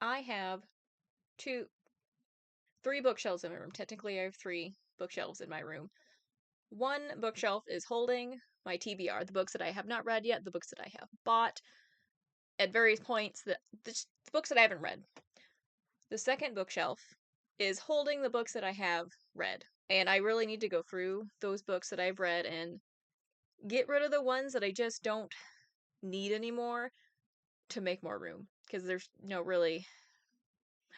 I have three bookshelves in my room. Technically, I have three bookshelves in my room. One bookshelf is holding my TBR, the books that I have not read yet, the books that I have bought at various points, the books that I haven't read. The second bookshelf is holding the books that I have read. And I really need to go through those books that I've read and get rid of the ones that I just don't need anymore to make more room. Because there's no really.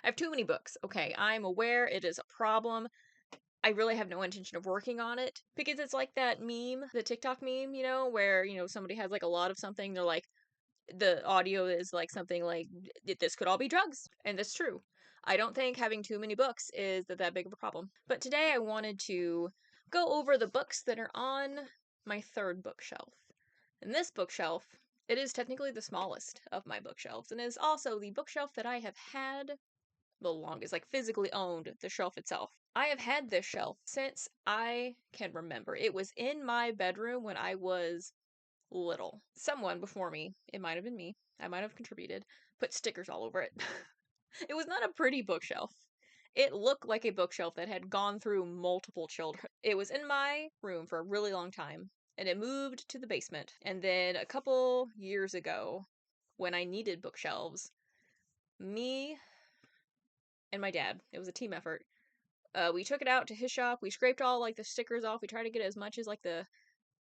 I have too many books. Okay, I'm aware it is a problem. I really have no intention of working on it because it's like that meme, the TikTok meme, where, somebody has like a lot of something. They're like, the audio is like something like, this could all be drugs. And that's true. I don't think having too many books is that big of a problem. But today I wanted to go over the books that are on my third bookshelf. And this bookshelf, it is technically the smallest of my bookshelves and is also the bookshelf that I have had the longest, like physically owned the shelf itself. I have had this shelf since I can remember. It was in my bedroom when I was little. Someone before me, it might have been me, I might have contributed, put stickers all over it. It was not a pretty bookshelf. It looked like a bookshelf that had gone through multiple children. It was in my room for a really long time, and it moved to the basement. And then a couple years ago, when I needed bookshelves, me and my dad, it was a team effort, we took it out to his shop. We scraped all like the stickers off. We tried to get as much as like the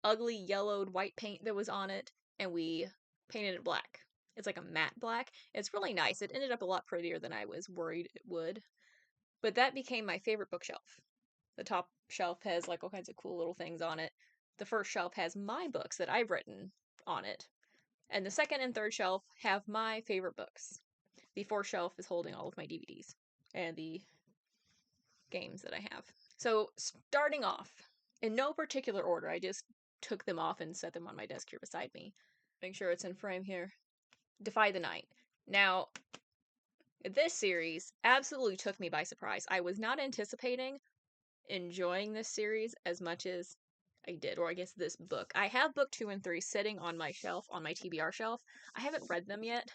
ugly yellowed white paint that was on it, and we painted it black. It's like a matte black. It's really nice. It ended up a lot prettier than I was worried it would. But that became my favorite bookshelf. The top shelf has like all kinds of cool little things on it. The first shelf has my books that I've written on it. And the second and third shelf have my favorite books. The fourth shelf is holding all of my DVDs and the games that I have. So, starting off, in no particular order, I just took them off and set them on my desk here beside me. Make sure it's in frame here. Defy the Night. Now, this series absolutely took me by surprise. I was not anticipating enjoying this series as much as I did, or I guess this book. I have book 2 and 3 sitting on my shelf, on my TBR shelf. I haven't read them yet,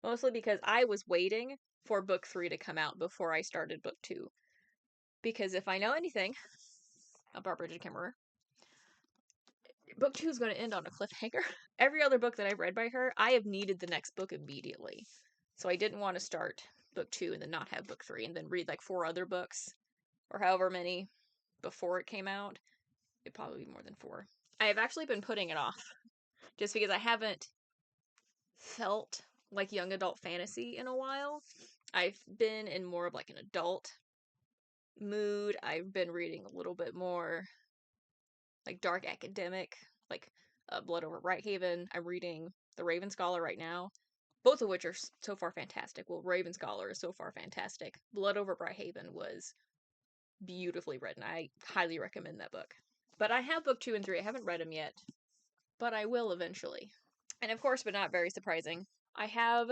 mostly because I was waiting for book 3 to come out before I started book 2. Because if I know anything about Bridget Kemmerer, book 2 is going to end on a cliffhanger. Every other book that I've read by her, I have needed the next book immediately. So I didn't want to start book 2 and then not have book 3 and then read like 4 other books or however many before it came out. It'd probably be more than 4. I have actually been putting it off just because I haven't felt like young adult fantasy in a while. I've been in more of like an adult mood. I've been reading a little bit more like dark academic, like Blood Over Brighthaven. I'm reading The Raven Scholar right now, both of which are so far fantastic. Well, Raven Scholar is so far fantastic. Blood Over Brighthaven was beautifully written. I highly recommend that book. But I have book 2 and 3. I haven't read them yet, but I will eventually. And of course, but not very surprising, I have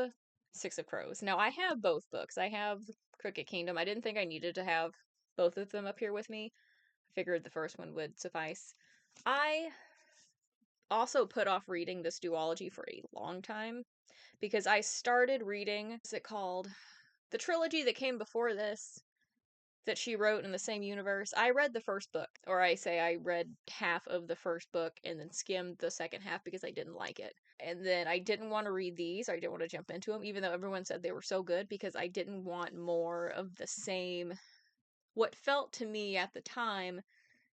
Six of Crows. Now, I have both books. I have Crooked Kingdom. I didn't think I needed to have both of them up here with me. I figured the first one would suffice. I also put off reading this duology for a long time because I started reading, what's it called? The trilogy that came before this that she wrote in the same universe. I read the first book, or I say I read half of the first book and then skimmed the second half because I didn't like it. And then I didn't want to read these. I didn't want to jump into them, even though everyone said they were so good, because I didn't want more of the same, what felt to me at the time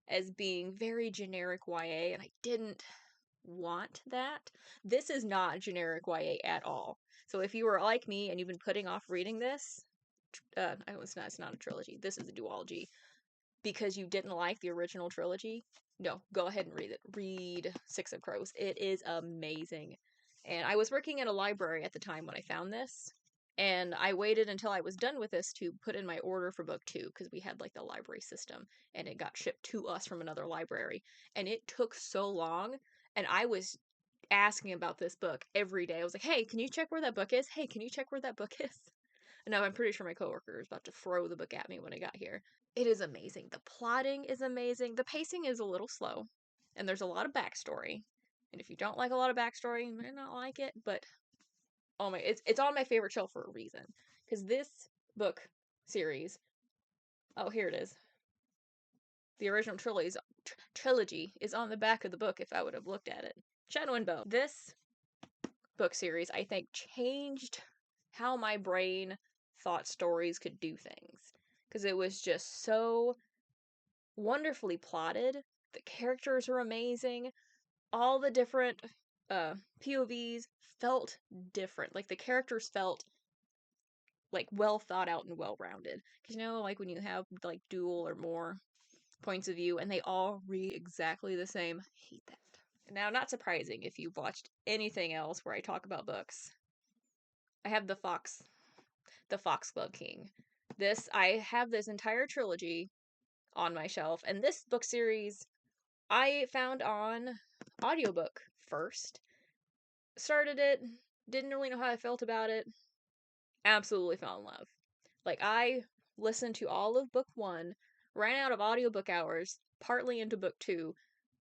as being very generic YA, and I didn't want that. This is not generic YA at all. So if you were like me and you've been putting off reading this, it's not a trilogy. This is a duology. Because you didn't like the original trilogy, no, go ahead and read it. Read Six of Crows. It is amazing. And I was working at a library at the time when I found this. And I waited until I was done with this to put in my order for book 2 because we had like the library system and it got shipped to us from another library. And it took so long. And I was asking about this book every day. I was like, hey, can you check where that book is? Hey, can you check where that book is? And now I'm pretty sure my coworker is about to throw the book at me when I got here. It is amazing. The plotting is amazing. The pacing is a little slow. And there's a lot of backstory. And if you don't like a lot of backstory, you might not like it, but oh my, it's on my favorite shelf for a reason. Because this book series, oh, here it is. The original trilogy is on the back of the book if I would have looked at it. Shadow and Bone. This book series, I think, changed how my brain thought stories could do things. Because it was just so wonderfully plotted. The characters were amazing. All the different POVs felt different. Like, the characters felt like well thought out and well rounded. Because like when you have like dual or more points of view and they all read exactly the same. I hate that. Now, not surprising if you've watched anything else where I talk about books. I have the Foxglove King. I have this entire trilogy on my shelf, and this book series I found on audiobook first. Started it, didn't really know how I felt about it. Absolutely fell in love. Like, I listened to all of book 1, ran out of audiobook hours, partly into book 2,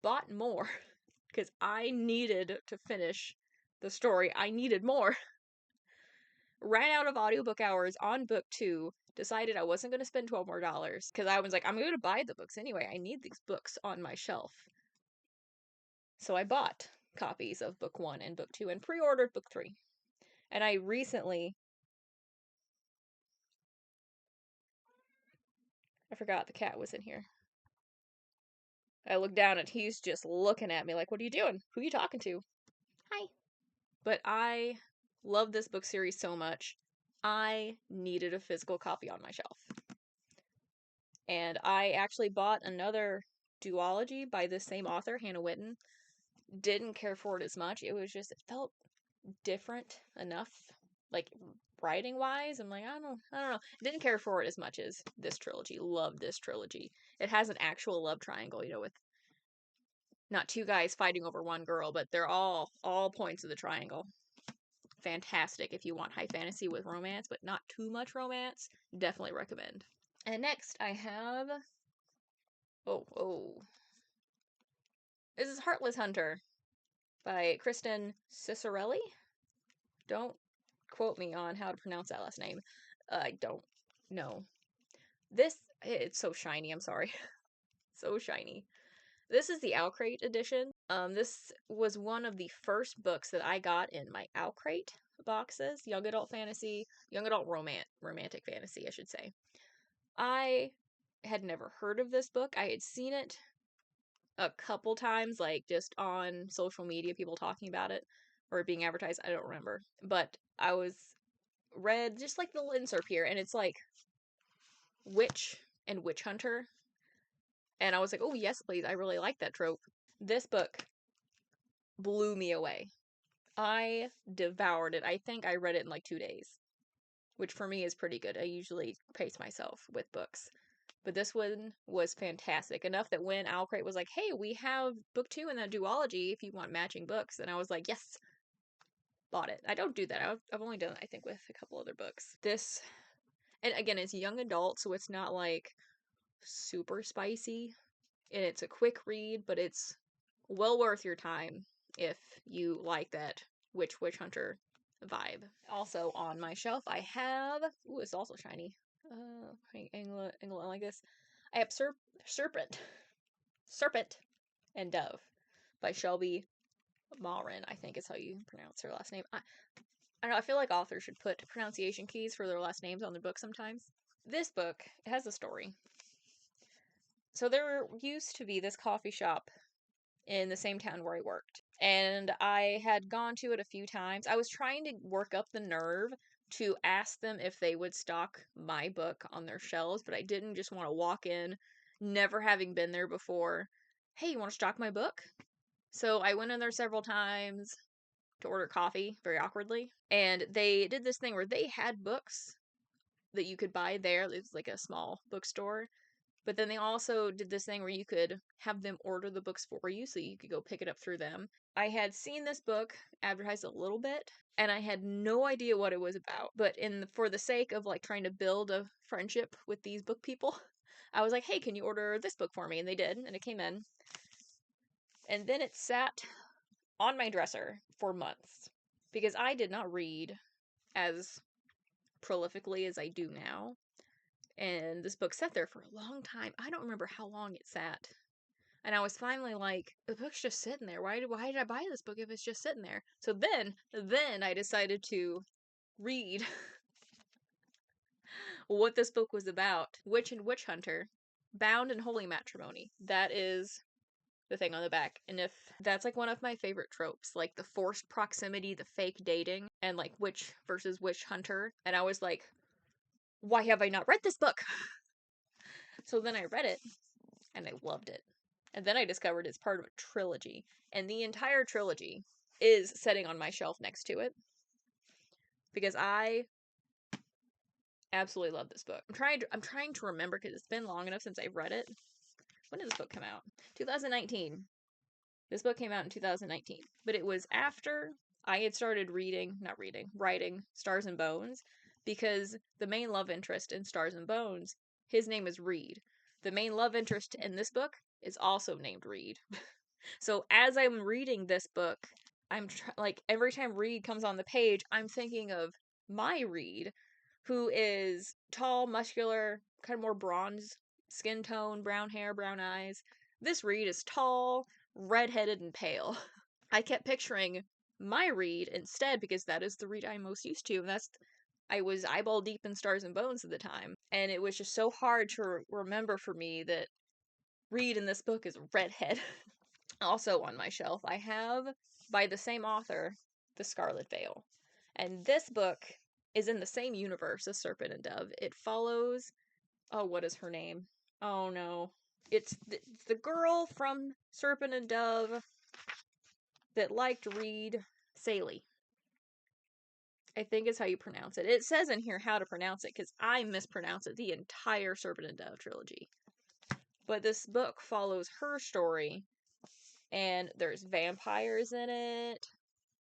bought more because I needed to finish the story. I needed more. Ran out of audiobook hours on book 2, decided I wasn't going to spend $12 more because I was like, I'm going to buy the books anyway. I need these books on my shelf. So I bought copies of book 1 and book 2 and pre-ordered book 3. And I recently, I forgot the cat was in here. I look down and he's just looking at me like, what are you doing? Who are you talking to? Hi. But I love this book series so much. I needed a physical copy on my shelf. And I actually bought another duology by the same author, Hannah Whitten. Didn't care for it as much. It was just, it felt different enough, like writing wise. I'm like, I don't know. Didn't care for it as much as this trilogy. Loved this trilogy. It has an actual love triangle, with not two guys fighting over one girl, but they're all points of the triangle. Fantastic if you want high fantasy with romance, but not too much romance. Definitely recommend. And next I have, this is Heartless Hunter by Kristen Cicarelli. Don't quote me on how to pronounce that last name. I don't know. It's so shiny, I'm sorry. So shiny. This is the OwlCrate edition. This was one of the first books that I got in my OwlCrate boxes. Young adult romantic fantasy, I should say. I had never heard of this book. I had seen it a couple times, like just on social media, people talking about it or being advertised. I don't remember. But I read just like the little insert here, and it's like witch and witch hunter. And I was like, oh, yes, please. I really like that trope. This book blew me away. I devoured it. I think I read it in like 2 days, which for me is pretty good. I usually pace myself with books. But this one was fantastic. Enough that when OwlCrate was like, hey, we have book 2 in the duology if you want matching books. And I was like, yes, bought it. I don't do that. I've only done it, I think, with a couple other books. This, and again, it's young adult, so it's not like super spicy. And it's a quick read, but it's well worth your time if you like that witch hunter vibe. Also on my shelf, I have, it's also shiny. Angle like this. I have Serpent and Dove by Shelby Marin, I think is how you pronounce her last name. I don't know, I feel like authors should put pronunciation keys for their last names on their books sometimes. This book has a story. So there used to be this coffee shop in the same town where I worked. And I had gone to it a few times. I was trying to work up the nerve to ask them if they would stock my book on their shelves, but I didn't just want to walk in, never having been there before. Hey, you want to stock my book? So I went in there several times to order coffee, very awkwardly. And they did this thing where they had books that you could buy there. It was like a small bookstore. But then they also did this thing where you could have them order the books for you so you could go pick it up through them. I had seen this book advertised a little bit and I had no idea what it was about. But for the sake of like trying to build a friendship with these book people, I was like, hey, can you order this book for me? And they did, and it came in. And then it sat on my dresser for months because I did not read as prolifically as I do now. And this book sat there for a long time. I don't remember how long it sat. And I was finally like, the book's just sitting there. Why did I buy this book if it's just sitting there? So then I decided to read what this book was about. Witch and Witch Hunter, Bound in Holy Matrimony. That is the thing on the back. And if that's like one of my favorite tropes, like the forced proximity, the fake dating, and like witch versus witch hunter. And I was like, why have I not read this book? So then I read it and I loved it. And then I discovered it's part of a trilogy. And the entire trilogy is sitting on my shelf next to it. Because I absolutely love this book. I'm trying to remember because it's been long enough since I've read it. When did this book come out? 2019. This book came out in 2019. But it was after I had started writing Stars and Bones, because the main love interest in Stars and Bones, his name is Reed. The main love interest in this book is also named Reed. So as I'm reading this book, like every time Reed comes on the page, I'm thinking of my Reed, who is tall, muscular, kind of more bronze skin tone, brown hair, brown eyes. This Reed is tall, redheaded, and pale. I kept picturing my Reed instead because that is the Reed I'm most used to, and I was eyeball deep in Stars and Bones at the time, and it was just so hard to remember for me that Reed in this book is a redhead. Also on my shelf, I have, by the same author, The Scarlet Veil. And this book is in the same universe as Serpent and Dove. It follows, oh, what is her name? Oh no. It's the girl from Serpent and Dove that liked Reed, Sally. I think is how you pronounce it. It says in here how to pronounce it because I mispronounce it the entire Serpent and Dove trilogy. But this book follows her story, and there's vampires in it.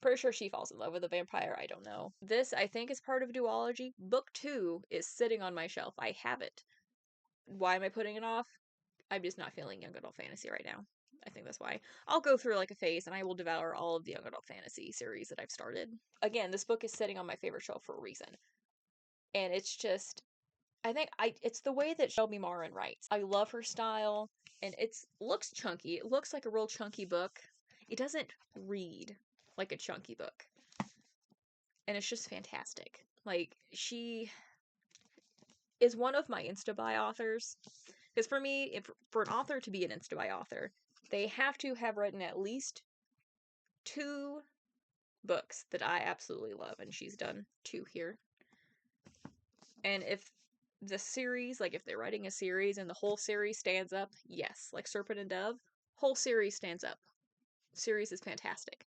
Pretty sure she falls in love with a vampire. I don't know. This, I think, is part of a duology. Book 2 is sitting on my shelf. I have it. Why am I putting it off? I'm just not feeling young adult fantasy right now. I think that's why. I'll go through like a phase and I will devour all of the young adult fantasy series that I've started. Again, this book is sitting on my favorite shelf for a reason. And it's just, it's the way that Shelby Marin writes. I love her style, and it looks chunky. It looks like a real chunky book. It doesn't read like a chunky book. And it's just fantastic. Like, she is one of my Insta-buy authors. Because for me, for an author to be an Insta-buy author, they have to have written at least 2 books that I absolutely love, and she's done 2 here. And if the series, like if they're writing a series and the whole series stands up, yes, like Serpent and Dove, whole series stands up. Series is fantastic.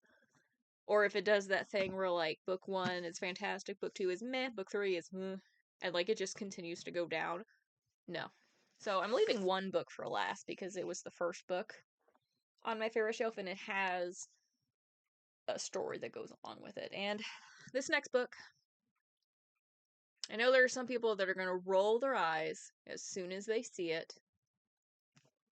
Or if it does that thing where like book 1 is fantastic, book 2 is meh, book 3 is meh, and like it just continues to go down. No. So I'm leaving one book for last because it was the first book on my favorite shelf and it has a story that goes along with it. And this next book, I know there are some people that are going to roll their eyes as soon as they see it.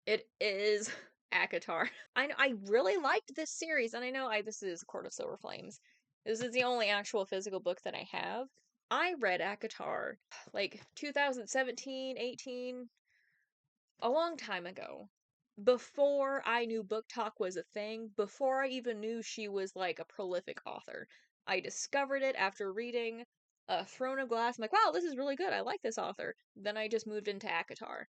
It is ACOTAR. I really liked this series, and I know this is Court of Silver Flames. This is the only actual physical book that I have. I read ACOTAR like 2017, 18, a long time ago. Before I knew BookTok was a thing, before I even knew she was like a prolific author. I discovered it after reading Throne of Glass. I'm like, wow, this is really good. I like this author. Then I just moved into ACOTAR.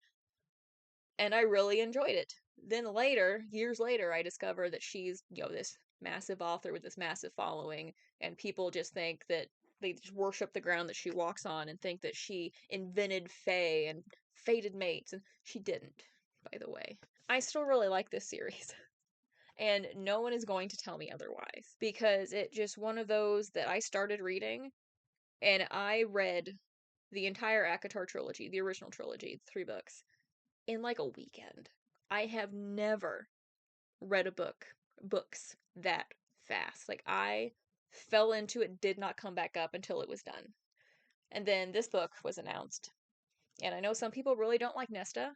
And I really enjoyed it. Then later, years later, I discovered that she's, this massive author with this massive following, and people just think that they just worship the ground that she walks on and think that she invented fae and fated mates, and she didn't, by the way. I still really like this series. And no one is going to tell me otherwise. Because it's just one of those that I started reading, and I read the entire ACOTAR trilogy, the original trilogy, 3 books, in like a weekend. I have never read books that fast. Like, I fell into it, did not come back up until it was done. And then this book was announced. And I know some people really don't like Nesta.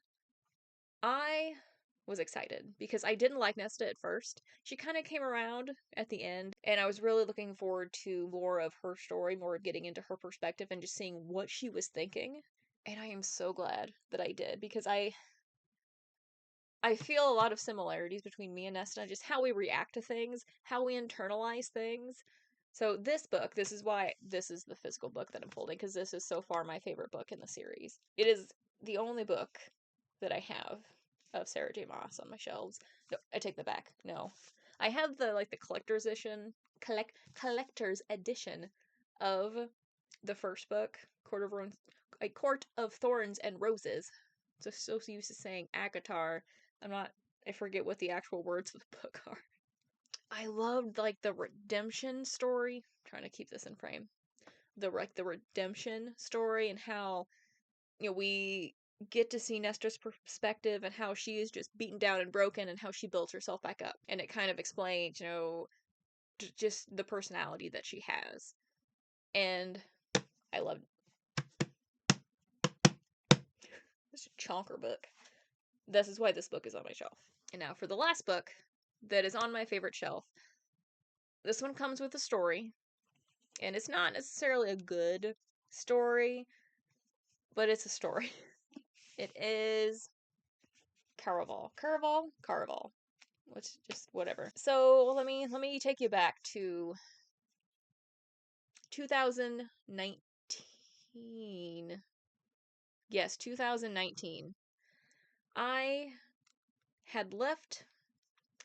I was excited because I didn't like Nesta at first. She kind of came around at the end, and I was really looking forward to more of her story, more of getting into her perspective and just seeing what she was thinking. And I am so glad that I did because I feel a lot of similarities between me and Nesta, just how we react to things, how we internalize things. So this book, this is why this is the physical book that I'm holding, because this is so far my favorite book in the series. It is the only book that I have of Sarah J. Maas on my shelves. No, I take that back. No. I have the collector's edition collector's edition of the first book, A Court of Thorns and Roses. So used to saying ACOTAR. I forget what the actual words of the book are. I loved the redemption story. I'm trying to keep this in frame. The redemption story and how we get to see Nesta's perspective and how she is just beaten down and broken and how she builds herself back up. And it kind of explains, just the personality that she has. And I loved this chonker book. This is why this book is on my shelf. And now for the last book that is on my favorite shelf. This one comes with a story, and it's not necessarily a good story, but it's a story. It is Caraval. Which just whatever. So let me take you back to 2019. Yes, 2019. I had left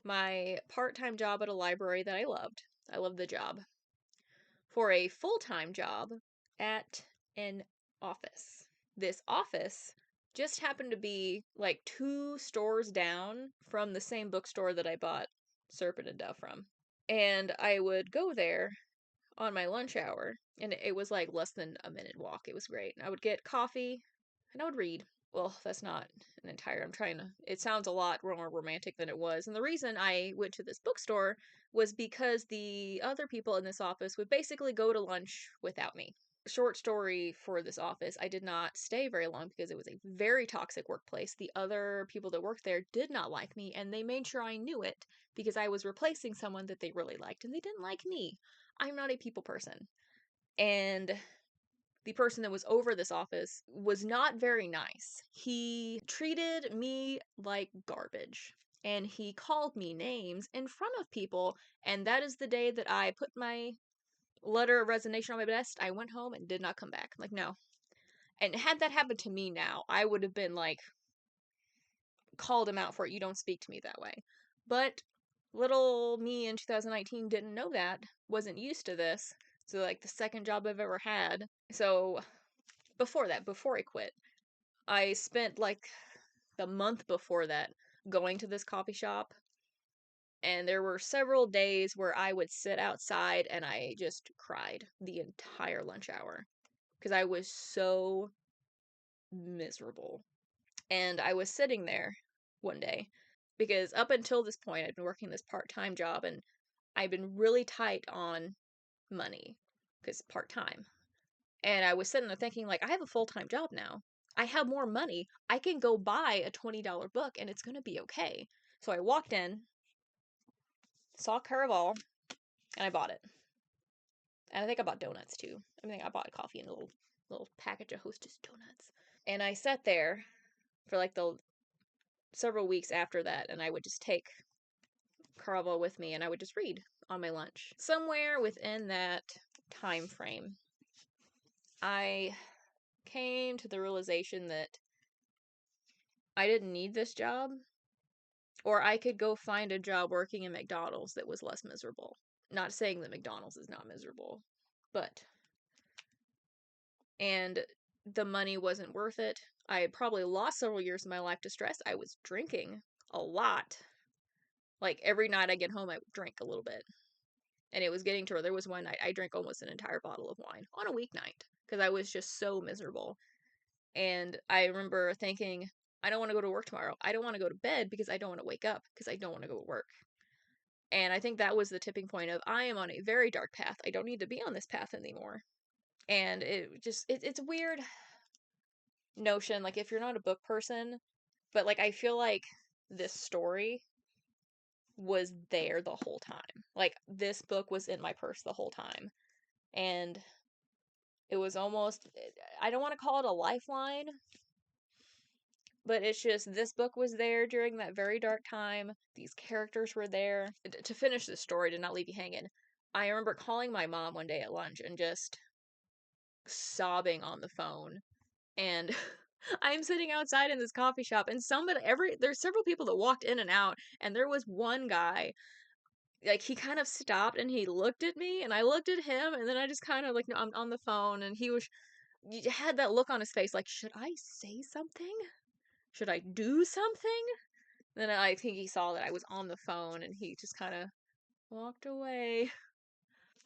my part-time job at a library that I loved. I loved the job. For a full-time job at an office. This office just happened to be like 2 stores down from the same bookstore that I bought Serpent and Dove from. And I would go there on my lunch hour, and it was like less than a minute walk. It was great. I would get coffee, and I would read. Well, that's not an entire, it sounds a lot more romantic than it was. And the reason I went to this bookstore was because the other people in this office would basically go to lunch without me. Short story for this office, I did not stay very long because it was a very toxic workplace. The other people that worked there did not like me, and they made sure I knew it because I was replacing someone that they really liked, and they didn't like me. I'm not a people person. And the person that was over this office was not very nice. He treated me like garbage. And he called me names in front of people. And that is the day that I put my letter of resignation on my desk. I went home and did not come back. Like, no. And had that happened to me now, I would have been like, called him out for it. You don't speak to me that way. But little me in 2019 didn't know that, wasn't used to this. So, like, the second job I've ever had. So, before I quit, I spent like the month before that going to this coffee shop. And there were several days where I would sit outside and I just cried the entire lunch hour because I was so miserable. And I was sitting there one day because up until this point, I'd been working this part-time job and I've been really tight on money because part-time. And I was sitting there thinking, like, I have a full-time job now. I have more money. I can go buy a $20 book and it's going to be okay. So I walked in, saw Caraval, and I bought it. And I think I bought donuts too. I think I bought coffee and a little package of Hostess donuts. And I sat there for like the several weeks after that, and I would just take Caraval with me and I would just read on my lunch. Somewhere within that time frame, I came to the realization that I didn't need this job, or I could go find a job working in McDonald's that was less miserable. Not saying that McDonald's is not miserable, but. And the money wasn't worth it. I probably lost several years of my life to stress. I was drinking a lot. Like, every night I get home, I would drink a little bit. And it was getting to where there was one night I drank almost an entire bottle of wine on a weeknight because I was just so miserable. And I remember thinking, I don't want to go to work tomorrow. I don't want to go to bed because I don't want to wake up because I don't want to go to work. And I think that was the tipping point of I am on a very dark path. I don't need to be on this path anymore. And it's a weird notion, like, if you're not a book person, but like I feel like this story was there the whole time. Like, this book was in my purse the whole time. And it was almost, I don't want to call it a lifeline, but it's just, this book was there during that very dark time. These characters were there. To finish the story, to not leave you hanging, I remember calling my mom one day at lunch and just sobbing on the phone. And I'm sitting outside in this coffee shop, and there's several people that walked in and out, and there was one guy, like, he kind of stopped and he looked at me, and I looked at him, and then I just kind of, like, I'm on the phone, and he had that look on his face, like, should I say something? Should I do something? Then I think he saw that I was on the phone, and he just kind of walked away.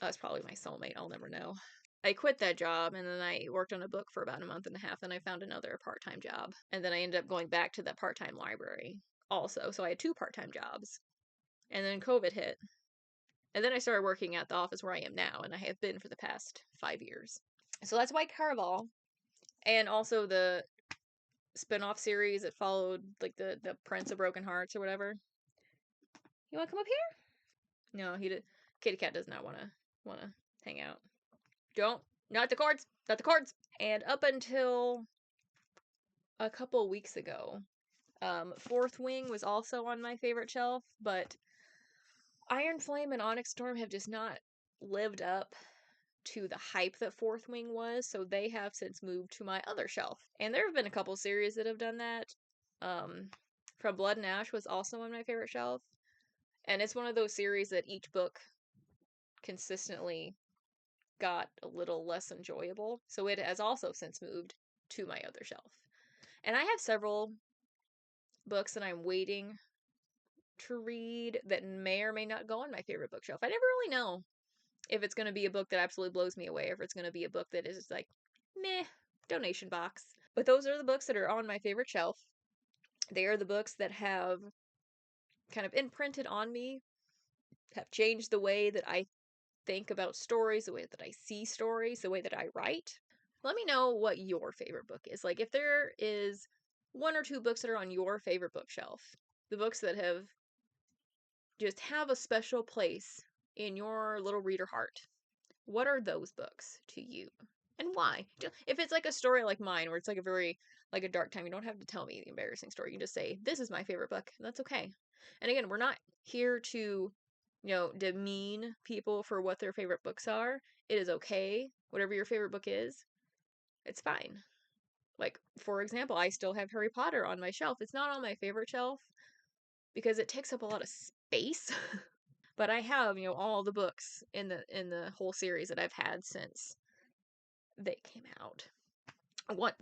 That's probably my soulmate, I'll never know. I quit that job, and then I worked on a book for about a month and a half, and I found another part-time job. And then I ended up going back to that part-time library also, so I had 2 part-time jobs. And then COVID hit. And then I started working at the office where I am now, and I have been for the past 5 years. So that's White Caraval, and also the spin-off series that followed, like, the Prince of Broken Hearts or whatever. You want to come up here? No, Kitty Cat does not want to hang out. Not the cords! Not the cords! And up until a couple weeks ago, Fourth Wing was also on my favorite shelf, but Iron Flame and Onyx Storm have just not lived up to the hype that Fourth Wing was, so they have since moved to my other shelf. And there have been a couple series that have done that. From Blood and Ash was also on my favorite shelf, and it's one of those series that each book consistently got a little less enjoyable, so it has also since moved to my other shelf. And I have several books that I'm waiting to read that may or may not go on my favorite bookshelf. I never really know if it's going to be a book that absolutely blows me away, or if it's going to be a book that is just like, meh, donation box. But those are the books that are on my favorite shelf. They are the books that have kind of imprinted on me, have changed the way that I think about stories, the way that I see stories, the way that I write. Let me know what your favorite book is. Like, if there is 1 or 2 books that are on your favorite bookshelf, the books that have a special place in your little reader heart, what are those books to you? And why? If it's like a story like mine, where it's like a dark time, you don't have to tell me the embarrassing story. You can just say, this is my favorite book, and that's okay. And again, we're not here to, demean people for what their favorite books are. It is okay. Whatever your favorite book is, it's fine. Like, for example, I still have Harry Potter on my shelf. It's not on my favorite shelf because it takes up a lot of space. But I have, all the books in the whole series that I've had since they came out.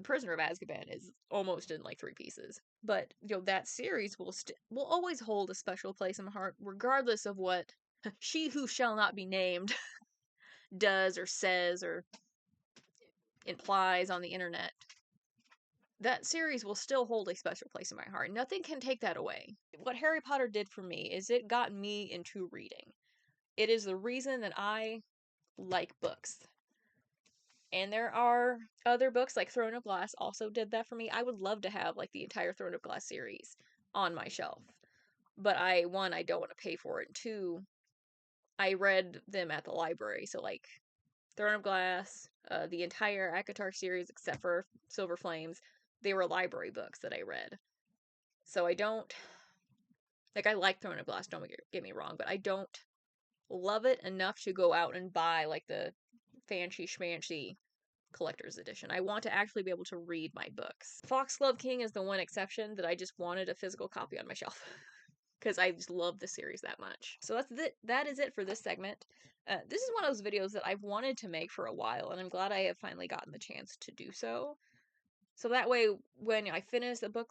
Prisoner of Azkaban is almost in like 3 pieces. But, that series will always hold a special place in my heart, regardless of what She Who Shall Not Be Named does or says or implies on the internet. That series will still hold a special place in my heart. Nothing can take that away. What Harry Potter did for me is it got me into reading. It is the reason that I like books. And there are other books, like Throne of Glass also did that for me. I would love to have, like, the entire Throne of Glass series on my shelf. But I don't want to pay for it. 2, I read them at the library. So, like, Throne of Glass, the entire ACOTAR series except for Silver Flames, they were library books that I read. So I don't, like, I like Throne of Glass, don't get me wrong, but I don't love it enough to go out and buy, like, the fancy schmancy collector's edition. I want to actually be able to read my books. Foxglove King is the one exception that I just wanted a physical copy on my shelf. Because I just love the series that much. So that is it for this segment. This is one of those videos that I've wanted to make for a while, and I'm glad I have finally gotten the chance to do so. So that way, when I finish a book,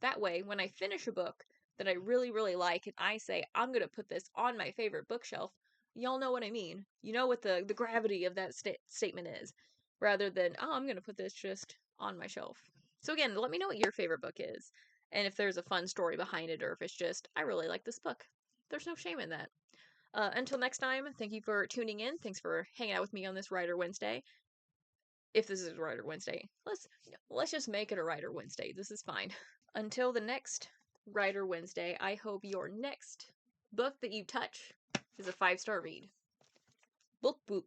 that way, when I finish a book that I really, really like, and I say, I'm going to put this on my favorite bookshelf, y'all know what I mean. You know what the gravity of that statement is, rather than, oh, I'm going to put this just on my shelf. So again, let me know what your favorite book is, and if there's a fun story behind it, or if it's just, I really like this book. There's no shame in that. Until next time, thank you for tuning in. Thanks for hanging out with me on this Writer Wednesday. If this is Writer Wednesday, let's just make it a Writer Wednesday. This is fine. until the next Writer Wednesday, I hope your next book that you touch is a 5-star read. Book boop.